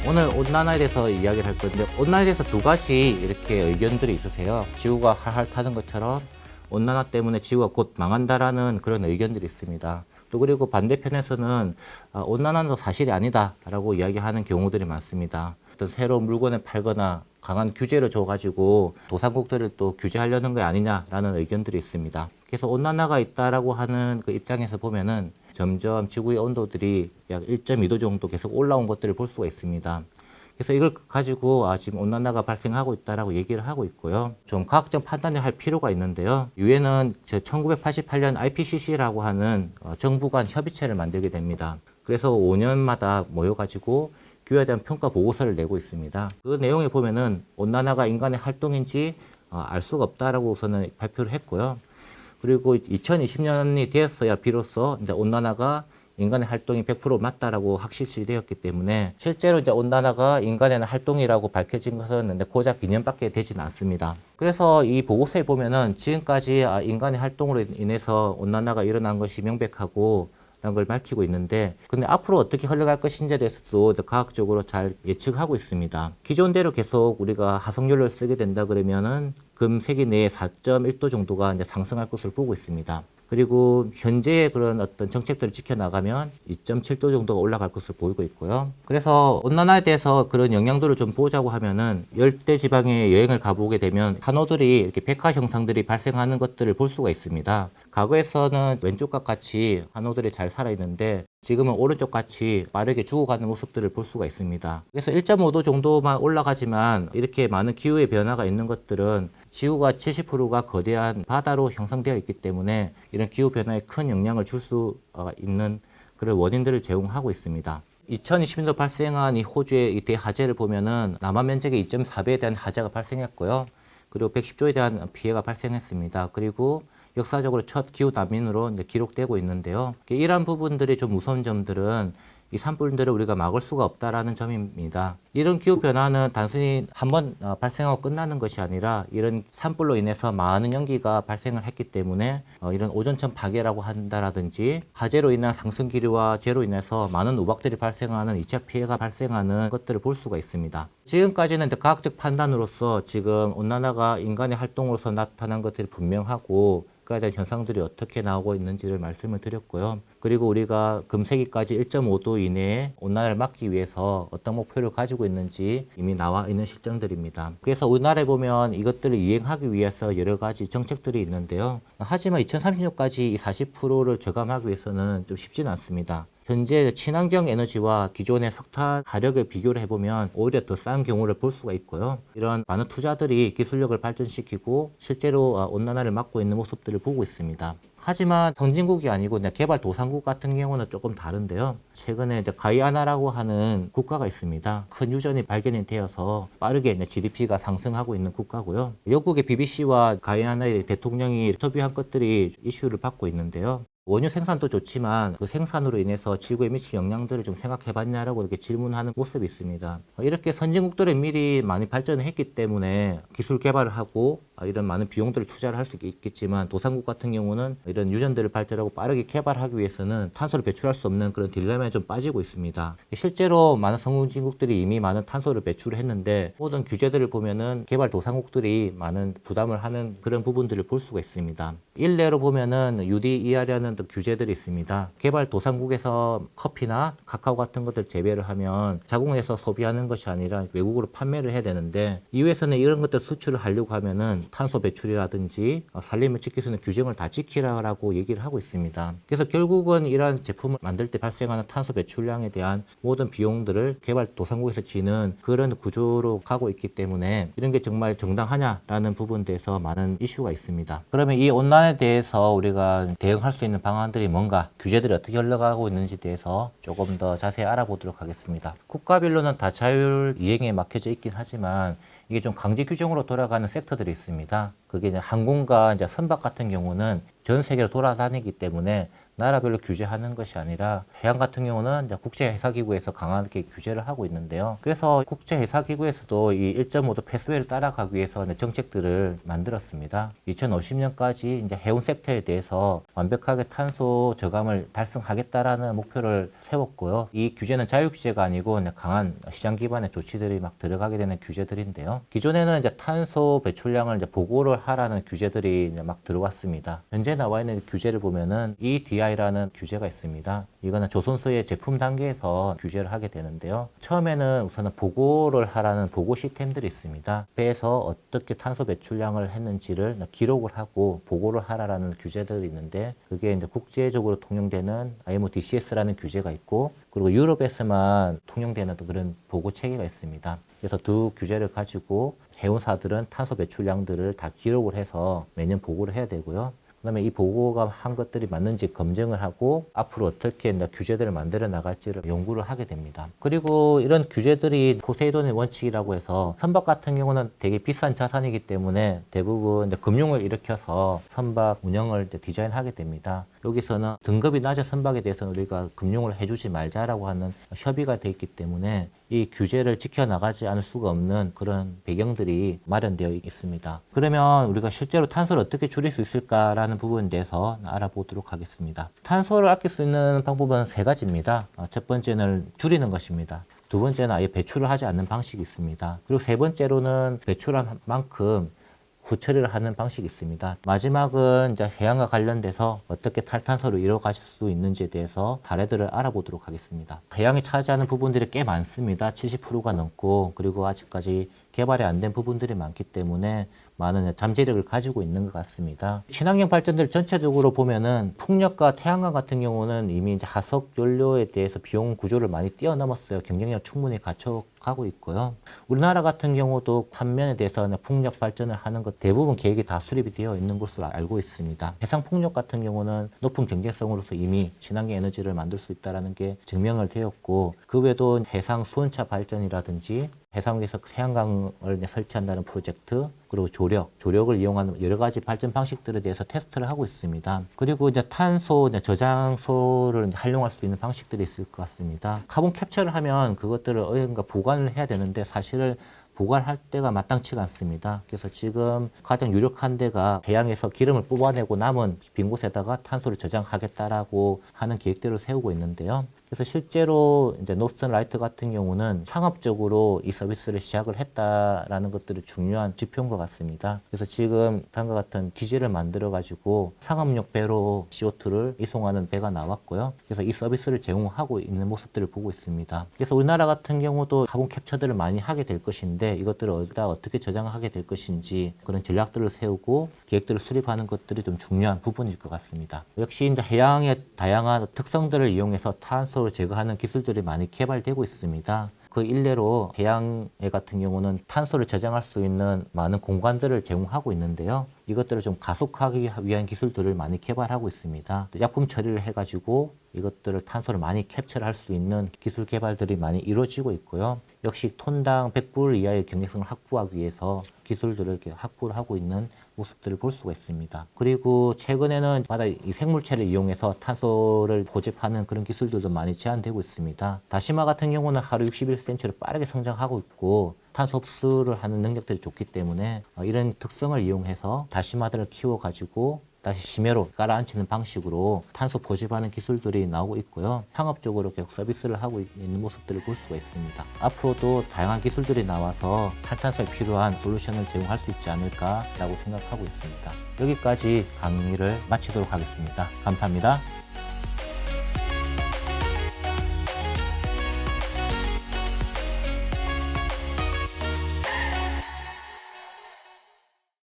오늘 온난화에 대해서 이야기를 할 건데, 온난화에 대해서 두 가지 이렇게 의견들이 있으세요. 지구가 활활 타는 것처럼 온난화 때문에 지구가 곧 망한다라는 그런 의견들이 있습니다. 또 그리고 반대편에서는 온난화는 사실이 아니다라고 이야기하는 경우들이 많습니다. 어떤 새로운 물건을 팔거나 강한 규제를 줘가지고 도상국들을 또 규제하려는 게 아니냐라는 의견들이 있습니다. 그래서 온난화가 있다라고 하는 그 입장에서 보면은 점점 지구의 온도들이 약 1.2도 정도 계속 올라온 것들을 볼 수가 있습니다. 그래서 이걸 가지고 지금 온난화가 발생하고 있다라고 얘기를 하고 있고요. 좀 과학적 판단을 할 필요가 있는데요. 유엔은 1988년 IPCC라고 하는 정부 간 협의체를 만들게 됩니다. 그래서 5년마다 모여가지고 기후에 대한 평가 보고서를 내고 있습니다. 그 내용에 보면은 온난화가 인간의 활동인지 알 수가 없다라고 우선은 발표를 했고요. 그리고 2020년이 되었어야 비로소 이제 온난화가 인간의 활동이 100% 맞다라고 확실시 되었기 때문에 실제로 이제 온난화가 인간의 활동이라고 밝혀진 것은 고작 2년밖에 되지는 않습니다. 그래서 이 보고서에 보면은 지금까지 인간의 활동으로 인해서 온난화가 일어난 것이 명백하고 라는 걸 밝히고 있는데, 근데 앞으로 어떻게 흘러갈 것인지에 대해서도 과학적으로 잘 예측하고 있습니다. 기존대로 계속 우리가 화석연료를 쓰게 된다 그러면은 금세기 내에 4.1도 정도가 이제 상승할 것을 보고 있습니다. 그리고 현재의 그런 어떤 정책들을 지켜나가면 2.7도 정도가 올라갈 것을 보이고 있고요. 그래서 온난화에 대해서 그런 영향도를 좀 보자고 하면은 열대 지방에 여행을 가보게 되면 산호들이 이렇게 백화 형상들이 발생하는 것들을 볼 수가 있습니다. 과거에서는 왼쪽과 같이 산호들이 잘 살아 있는데 지금은 오른쪽 같이 빠르게 죽어가는 모습들을 볼 수가 있습니다. 그래서 1.5도 정도만 올라가지만 이렇게 많은 기후의 변화가 있는 것들은 지구가 70%가 거대한 바다로 형성되어 있기 때문에 이런 기후 변화에 큰 영향을 줄 수 있는 그런 원인들을 제공하고 있습니다. 2020년도 발생한 이 호주의 이 대화재를 보면은 남한 면적의 2.4배에 대한 하재가 발생했고요. 그리고 110조에 대한 피해가 발생했습니다. 그리고 역사적으로 첫 기후 난민으로 이제 기록되고 있는데요. 이러한 부분들이 좀 무서운 점들은 이 산불들을 우리가 막을 수가 없다라는 점입니다. 이런 기후 변화는 단순히 한번 발생하고 끝나는 것이 아니라 이런 산불로 인해서 많은 연기가 발생을 했기 때문에 이런 오존층 파괴라고 한다라든지 화재로 인한 상승 기류와 재로 인해서 많은 우박들이 발생하는 2차 피해가 발생하는 것들을 볼 수가 있습니다. 지금까지는 과학적 판단으로서 지금 온난화가 인간의 활동으로서 나타난 것들이 분명하고 그에 대한 현상들이 어떻게 나오고 있는지를 말씀을 드렸고요. 그리고 우리가 금세기까지 1.5도 이내에 온난화를 막기 위해서 어떤 목표를 가지고 있는지 이미 나와 있는 실정들입니다. 그래서 우리나라에 보면 이것들을 이행하기 위해서 여러 가지 정책들이 있는데요. 하지만 2030년까지 이 40%를 저감하기 위해서는 좀 쉽지는 않습니다. 현재 친환경 에너지와 기존의 석탄 화력을 비교를 해보면 오히려 더 싼 경우를 볼 수가 있고요. 이런 많은 투자들이 기술력을 발전시키고 실제로 온난화를 막고 있는 모습들을 보고 있습니다. 하지만 선진국이 아니고 개발도상국 같은 경우는 조금 다른데요. 최근에 이제 가이아나라고 하는 국가가 있습니다. 큰 유전이 발견이 되어서 빠르게 GDP가 상승하고 있는 국가고요. 영국의 BBC와 가이아나의 대통령이 인터뷰한 것들이 이슈를 받고 있는데요. 원유 생산도 좋지만 그 생산으로 인해서 지구에 미친 영향들을 좀 생각해 봤냐라고 이렇게 질문하는 모습이 있습니다. 이렇게 선진국들은 미리 많이 발전을 했기 때문에 기술 개발을 하고 이런 많은 비용들을 투자를 할 수 있겠지만 도상국 같은 경우는 이런 유전들을 발전하고 빠르게 개발하기 위해서는 탄소를 배출할 수 없는 그런 딜레마에 좀 빠지고 있습니다. 실제로 많은 선진국들이 이미 많은 탄소를 배출을 했는데 모든 규제들을 보면은 개발 도상국들이 많은 부담을 하는 그런 부분들을 볼 수가 있습니다. 일례로 보면은 UDER이라는 규제들이 있습니다. 개발 도상국에서 커피나 카카오 같은 것들 재배를 하면 자국내에서 소비하는 것이 아니라 외국으로 판매를 해야 되는데 이후에서는 이런 것들 수출을 하려고 하면은 탄소 배출이라든지 산림을 지킬 수 있는 규정을 다 지키라고 얘기를 하고 있습니다. 그래서 결국은 이러한 제품을 만들 때 발생하는 탄소 배출량에 대한 모든 비용들을 개발 도상국에서 지는 그런 구조로 가고 있기 때문에 이런 게 정말 정당하냐라는 부분에 대해서 많은 이슈가 있습니다. 그러면 이 온난화에 대해서 우리가 대응할 수 있는 방안들이 뭔가, 규제들이 어떻게 흘러가고 있는지에 대해서 조금 더 자세히 알아보도록 하겠습니다. 국가별로는 다 자율 이행에 막혀져 있긴 하지만 이게 좀 강제 규정으로 돌아가는 섹터들이 있습니다. 그게 이제 항공과 이제 선박 같은 경우는 전 세계로 돌아다니기 때문에 나라별로 규제하는 것이 아니라 해양 같은 경우는 이제 국제해사기구에서 강하게 규제를 하고 있는데요. 그래서 국제해사기구에서도 이 1.5도 패스웨이를 따라가기 위해서 정책들을 만들었습니다. 2050년까지 이제 해운 섹터에 대해서 완벽하게 탄소 저감을 달성하겠다라는 목표를 세웠고요. 이 규제는 자유 규제가 아니고 강한 시장 기반의 조치들이 막 들어가게 되는 규제들인데요. 기존에는 이제 탄소 배출량을 이제 보고를 하라는 규제들이 이제 막 들어왔습니다. 현재 나와 있는 규제를 보면은 EDI라는 규제가 있습니다. 이거는 조선소의 제품 단계에서 규제를 하게 되는데요. 처음에는 우선은 보고를 하라는 보고 시스템들이 있습니다. 배에서 어떻게 탄소 배출량을 했는지를 기록을 하고 보고를 하라는 규제들이 있는데, 그게 이제 국제적으로 통용되는 IMO DCS라는 규제가 있고, 그리고 유럽에서만 통용되는 그런 보고 체계가 있습니다. 그래서 두 규제를 가지고 해운사들은 탄소 배출량들을 다 기록을 해서 매년 보고를 해야 되고요. 그다음에 이 보고가 한 것들이 맞는지 검증을 하고 앞으로 어떻게 규제들을 만들어 나갈지를 연구를 하게 됩니다. 그리고 이런 규제들이 포세이돈의 원칙이라고 해서 선박 같은 경우는 되게 비싼 자산이기 때문에 대부분 금융을 일으켜서 선박 운영을 디자인하게 됩니다. 여기서는 등급이 낮은 선박에 대해서는 우리가 금융을 해주지 말자라고 하는 협의가 돼 있기 때문에 이 규제를 지켜나가지 않을 수가 없는 그런 배경들이 마련되어 있습니다. 그러면 우리가 실제로 탄소를 어떻게 줄일 수 있을까라는 부분에 대해서 알아보도록 하겠습니다. 탄소를 아낄 수 있는 방법은 세 가지입니다. 첫 번째는 줄이는 것입니다. 두 번째는 아예 배출을 하지 않는 방식이 있습니다. 그리고 세 번째로는 배출한 만큼 후처리를 하는 방식이 있습니다. 마지막은 이제 해양과 관련돼서 어떻게 탈탄소를 이뤄가실 수 있는지에 대해서 사례들을 알아보도록 하겠습니다. 해양이 차지하는 부분들이 꽤 많습니다. 70%가 넘고, 그리고 아직까지 개발이 안 된 부분들이 많기 때문에 많은 잠재력을 가지고 있는 것 같습니다. 친환경 발전들 전체적으로 보면은 풍력과 태양광 같은 경우는 이미 이제 하석 연료에 대해서 비용 구조를 많이 뛰어넘었어요. 경쟁력 충분히 갖춰가고 있고요. 우리나라 같은 경우도 판면에 대해서는 풍력 발전을 하는 것 대부분 계획이 다 수립이 되어 있는 것으로 알고 있습니다. 해상 풍력 같은 경우는 높은 경제성으로서 이미 친환경 에너지를 만들 수 있다는 게 증명을 되었고, 그 외에도 해상 수온차 발전이라든지 해상에서 태양광을 설치한다는 프로젝트, 그리고 조력을 이용하는 여러 가지 발전 방식들에 대해서 테스트를 하고 있습니다. 그리고 이제 탄소 저장소를 활용할 수 있는 방식들이 있을 것 같습니다. 카본 캡처를 하면 그것들을 어딘가 보관을 해야 되는데 사실은 보관할 때가 마땅치가 않습니다. 그래서 지금 가장 유력한 데가 해양에서 기름을 뽑아내고 남은 빈 곳에다가 탄소를 저장하겠다라고 하는 계획들을 세우고 있는데요. 그래서 실제로 이제 노스턴 라이트 같은 경우는 상업적으로 이 서비스를 시작을 했다라는 것들이 중요한 지표인 것 같습니다. 그래서 지금 다음과 같은 기지를 만들어 가지고 상업용 배로 CO2를 이송하는 배가 나왔고요. 그래서 이 서비스를 제공하고 있는 모습들을 보고 있습니다. 그래서 우리나라 같은 경우도 카본 캡처들을 많이 하게 될 것인데, 이것들을 어디다 어떻게 저장하게 될 것인지 그런 전략들을 세우고 계획들을 수립하는 것들이 좀 중요한 부분일 것 같습니다. 역시 이제 해양의 다양한 특성들을 이용해서 탄소 를 제거하는 기술들이 많이 개발되고 있습니다. 그 일례로 해양에 같은 경우는 탄소를 저장할 수 있는 많은 공간들을 제공하고 있는데요. 이것들을 좀 가속하기 위한 기술들을 많이 개발하고 있습니다. 약품 처리를 해가지고 이것들을 탄소를 많이 캡처를 할 수 있는 기술 개발들이 많이 이루어지고 있고요. 역시 톤당 100불 이하의 경제성을 확보하기 위해서 기술들을 이렇게 확보를 하고 있는 모습들을 볼 수가 있습니다. 그리고 최근에는 바다 이 생물체를 이용해서 탄소를 포집하는 그런 기술들도 많이 제한되고 있습니다. 다시마 같은 경우는 하루 61cm로 빠르게 성장하고 있고, 탄소 흡수를 하는 능력들이 좋기 때문에 이런 특성을 이용해서 다시마들을 키워가지고 다시 심해로 깔아앉히는 방식으로 탄소 포집하는 기술들이 나오고 있고요. 상업적으로 계속 서비스를 하고 있는 모습들을 볼 수가 있습니다. 앞으로도 다양한 기술들이 나와서 탈탄소에 필요한 솔루션을 제공할 수 있지 않을까라고 생각하고 있습니다. 여기까지 강의를 마치도록 하겠습니다. 감사합니다.